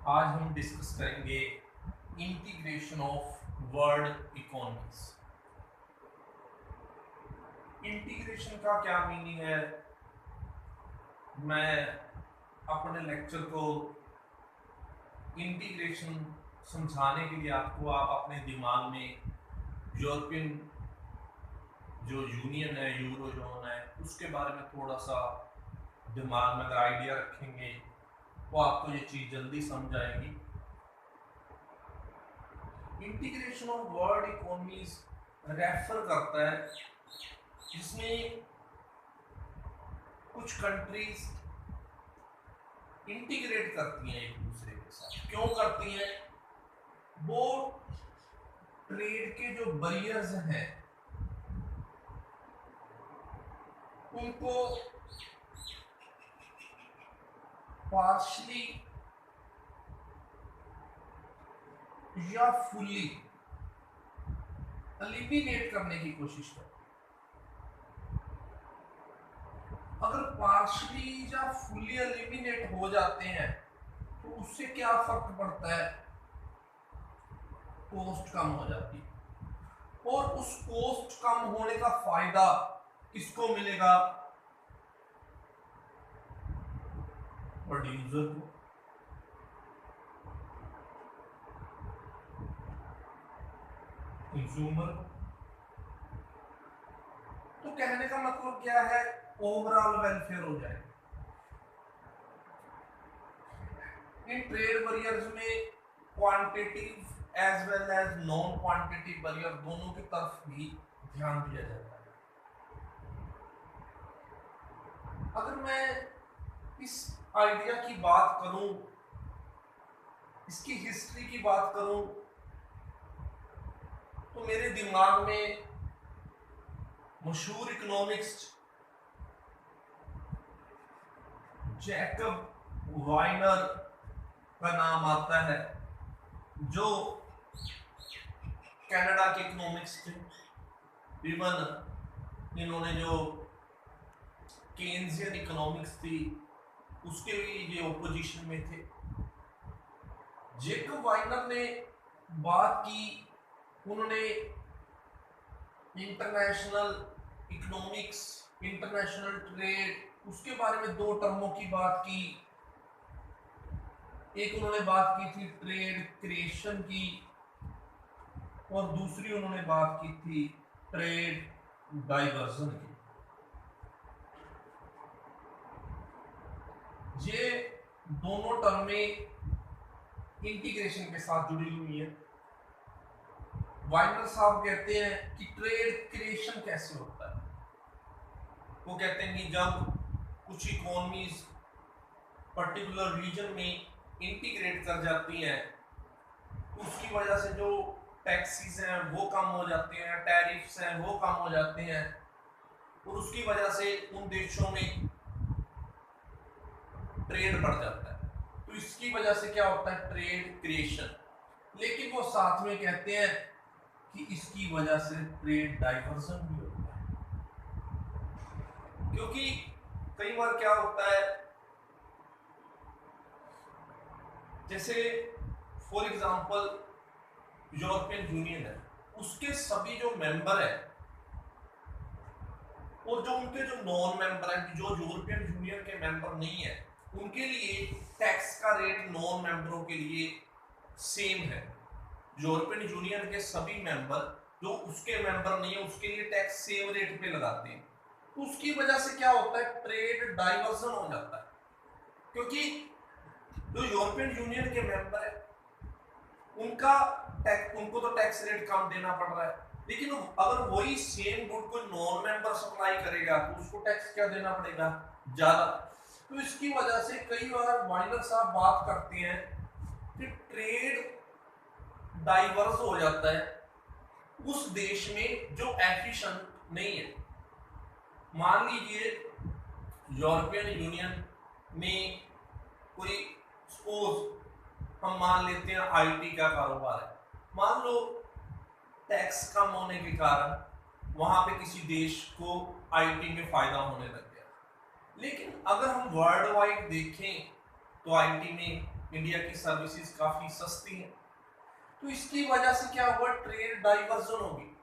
आज हम डिस्कस करेंगे integration of world economies. Integration का क्या मीनिंग है, मैं अपने लेक्चर को इंटीग्रेशन समझाने के लिए आपको आप अपने दिमाग में यूरोपियन जो यूनियन है, यूरो जोन है, उसके बारे में थोड़ा सा दिमाग में अगर आइडिया रखेंगे तो आपको ये चीज़ जल्दी समझ आएगी। Integration of world economies refer करता है जिसमें कुछ कंट्रीज इंटीग्रेट करती हैं एक दूसरे के साथ। क्यों करती हैं? वो ट्रेड के जो बैरियर्स हैं उनको पार्शली या फुल्ली एलिमिनेट करने की कोशिश करती हैं। अगर पार्शली या फुल्ली एलिमिनेट हो जाते हैं तो उससे क्या फर्क पड़ता है? कॉस्ट कम हो जाती है, और उस कॉस्ट कम होने का फायदा किसको मिलेगा? प्रोड्यूसर को। कंज्यूमर को। तो कहने का मतलब क्या है? ओवरऑल वेलफेयर हो जाएगा। इन ट्रेड बैरियर्स में quantitative as well as non quantitative barrier दोनों की तरफ भी ध्यान दिया जाता है। अगर मैं इस आइडिया की बात करूं, इसकी हिस्ट्री की बात करूं, तो मेरे दिमाग में मशहूर इकोनॉमिक्स जैकब वाइनर का नाम आता है, जो कनाडा के इकोनॉमिक्स थे। इवन इन्होंने जो केन्सियन इकोनॉमिक्स थी उसके भी ये ओपोजिशन में थे। जैकब वाइनर ने बात की, उन्होंने इंटरनेशनल इकोनॉमिक्स, इंटरनेशनल ट्रेड, उसके बारे में दो टर्मों की बात की। एक उन्होंने बात की थी ट्रेड क्रिएशन की, और दूसरी उन्होंने बात की थी ट्रेड डाइवर्जन की। ये दोनों टर्में इंटीग्रेशन के साथ जुड़ी हुई है। वाइनर साहब कहते हैं कि ट्रेड क्रिएशन कैसे होता है? वो कहते हैं कि जब कुछ इकोनॉमीज पर्टिकुलर रीजन में इंटीग्रेट कर जाती हैं, उसकी वजह से जो टैक्सेस हैं वो कम हो जाते हैं, टैरिफ्स हैं वो कम हो जाते हैं, और उसकी वजह से उन देशों में ट्रेड बढ़ जाता है। तो इसकी वजह से क्या होता है? Trade creation. लेकिन वो साथ में कहते हैं कि इसकी वजह से ट्रेड डाइवर्जन भी होता है, क्योंकि कई बार क्या होता है, जैसे फॉर एग्जांपल यूरोपियन यूनियन है, उसके सभी जो मेंबर है और जो उनके जो नॉन मेंबर हैं, जो यूरोपियन यूनियन के मेंबर नहीं है, उनके लिए टैक्स का रेट नॉन मेंबरों के लिए सेम है। यूरोपियन यूनियन के सभी मेंबर जो उसके मेंबर नहीं है उसके लिए टैक्स सेम रेट पे लगाते हैं। तो उसकी वजह से क्या होता है? ट्रेड डाइवर्जन हो जाता है, क्योंकि जो यूरोपियन यूनियन के मेंबर है उनको तो टैक्स रेट कम देना पड़ रहा है, लेकिन अगर वही सेम गुड कोई नॉन मेंबर सप्लाई करेगा तो उसको टैक्स क्या देना पड़ेगा? ज्यादा। तो इसकी वजह से कई बार वाइनर साहब बात करते हैं कि ट्रेड डाइवर्स हो जाता है उस देश में जो एफिशिएंट नहीं है। मान लीजिए यूरोपियन यूनियन में कोई सपोज हम मान लेते हैं आईटी का कारोबार है, मान लो टैक्स कम होने के कारण वहां पे किसी देश को आईटी में फायदा होने लग गया। लेकिन अगर हम वर्ल्ड वाइड देखें तो आईटी में इंडिया की सर्विसेज काफी सस्ती हैं, तो इसकी वजह से क्या हुआ, ट्रेड डाइवर्जन होगी।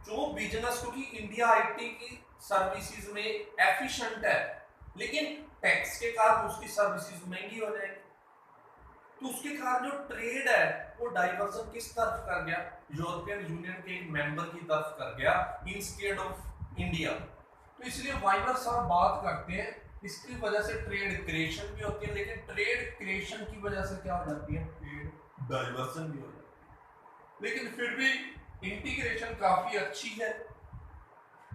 जो बिजनेस, क्योंकि इंडिया आईटी की सर्विसेज में एफिशिएंट है, लेकिन टैक्स के कारण उसकी सर्विसेज महंगी हो जाएगी, तो उसके कारण जो ट्रेड है वो डाइवर्जन किस तरफ कर गया, यूरोपियन यूनियन के एक मेंबर की तरफ कर गया इंस्टेड ऑफ इंडिया। तो इसलिए वाइनर साहब बात करते हैं इसकी वजह से ट्रेड क्रिएशन भी होती है, लेकिन ट्रेड क्रिएशन की वजह से क्या हो जाती है, ट्रेड डाइवर्जन भी हो जाती है। लेकिन फिर भी इंटीग्रेशन काफी अच्छी है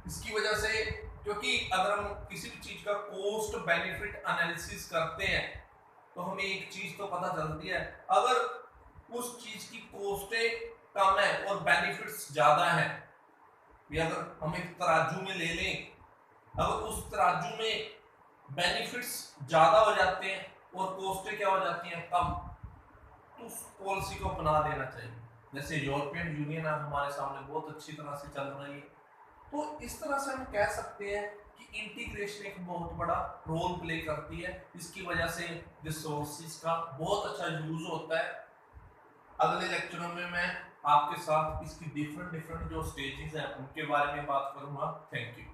इसकी वजह से, क्योंकि अगर हम किसी भी चीज का कॉस्ट बेनिफिट एनालिसिस करते हैं तो हमें एक चीज तो पता चलती है, अगर उस चीज की कॉस्टें कम है और बेनिफिट्स ज्यादा है, या अगर हम एक तराजू में ले लें, अगर उस तराजू में बेनिफिट्स ज्यादा हो जाते हैं और कॉस्टें क्या हो जाती हैं, कम, तो उस पॉलिसी को अपना देना चाहिए। जैसे यूरोपियन यूनियन हमारे सामने बहुत अच्छी तरह से चल रही है, तो इस तरह से हम कह सकते हैं कि इंटीग्रेशन एक बहुत बड़ा रोल प्ले करती है, इसकी वजह से रिसोर्सेज का बहुत अच्छा यूज होता है। अगले लेक्चरों में मैं आपके साथ इसकी डिफरेंट जो स्टेजेस हैं उनके बारे में बात करूंगा। Thank you.